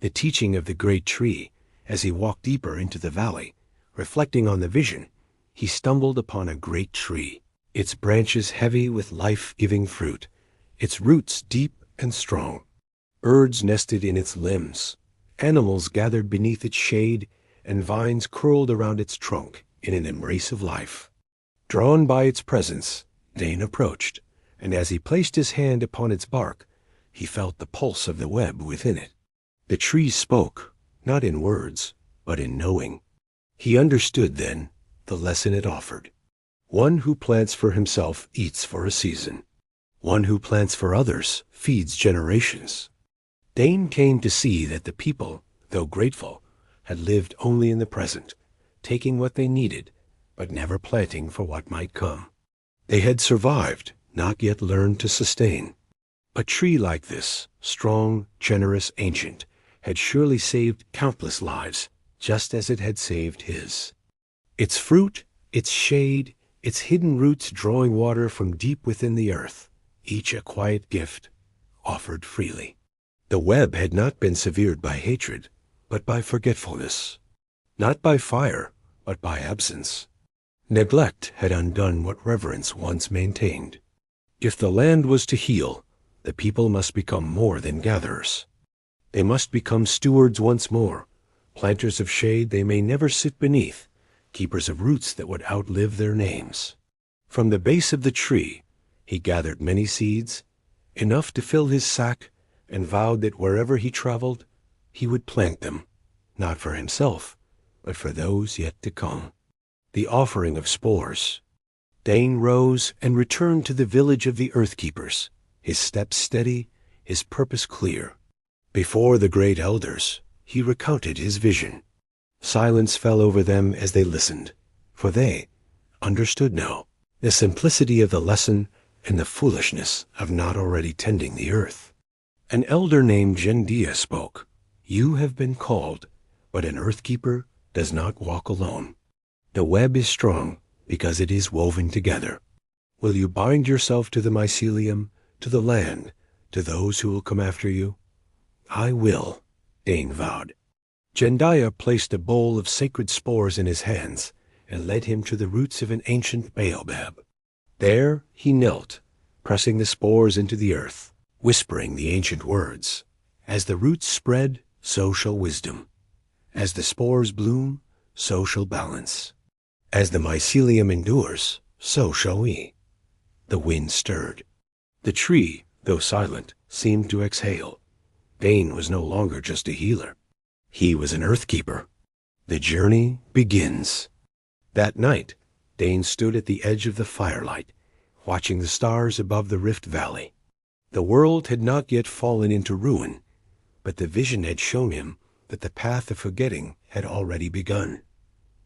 the teaching of the great tree. As he walked deeper into the valley, reflecting on the vision, he stumbled upon a great tree, its branches heavy with life-giving fruit, its roots deep and strong. Birds nested in its limbs, animals gathered beneath its shade, and vines curled around its trunk in an embrace of life. Drawn by its presence, Dain approached, and as he placed his hand upon its bark, he felt the pulse of the web within it. The tree spoke, not in words, but in knowing. He understood then the lesson it offered. One who plants for himself eats for a season. One who plants for others feeds generations. Dain came to see that the people, though grateful, had lived only in the present, taking what they needed, but never planting for what might come. They had survived, not yet learned to sustain. A tree like this, strong, generous, ancient, had surely saved countless lives, just as it had saved his. Its fruit, its shade, its hidden roots drawing water from deep within the earth, each a quiet gift, offered freely. The web had not been severed by hatred, but by forgetfulness. Not by fire, but by absence. Neglect had undone what reverence once maintained. If the land was to heal, the people must become more than gatherers. They must become stewards once more, planters of shade they may never sit beneath, keepers of roots that would outlive their names. From the base of the tree, he gathered many seeds, enough to fill his sack, and vowed that wherever he traveled, he would plant them, not for himself, but for those yet to come. The offering of spores. Dain rose and returned to the village of the Earthkeepers, his steps steady, his purpose clear. Before the great elders, he recounted his vision. Silence fell over them as they listened, for they understood now the simplicity of the lesson and the foolishness of not already tending the earth. An elder named Gendia spoke. You have been called, but an Earthkeeper does not walk alone. The web is strong because it is woven together. Will you bind yourself to the mycelium, to the land, to those who will come after you? I will, Dain vowed. Gendia placed a bowl of sacred spores in his hands and led him to the roots of an ancient baobab. There he knelt, pressing the spores into the earth, whispering the ancient words. As the roots spread, so shall wisdom. As the spores bloom, so shall balance. As the mycelium endures, so shall we. The wind stirred. The tree, though silent, seemed to exhale. Dain was no longer just a healer. He was an Earthkeeper. The journey begins. That night, Dain stood at the edge of the firelight, watching the stars above the Rift Valley. The world had not yet fallen into ruin, but the vision had shown him that the path of forgetting had already begun.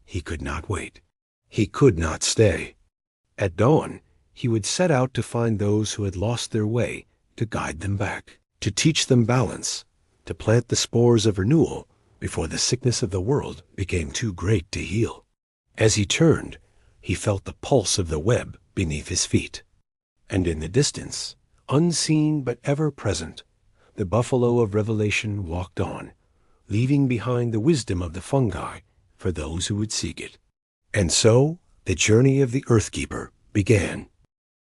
He could not wait. He could not stay. At dawn, he would set out to find those who had lost their way, to guide them back, to teach them balance, to plant the spores of renewal before the sickness of the world became too great to heal. As he turned, he felt the pulse of the web beneath his feet. And in the distance, unseen but ever present, the buffalo of Revelation walked on, leaving behind the wisdom of the fungi for those who would seek it. And so the journey of the Earthkeeper began.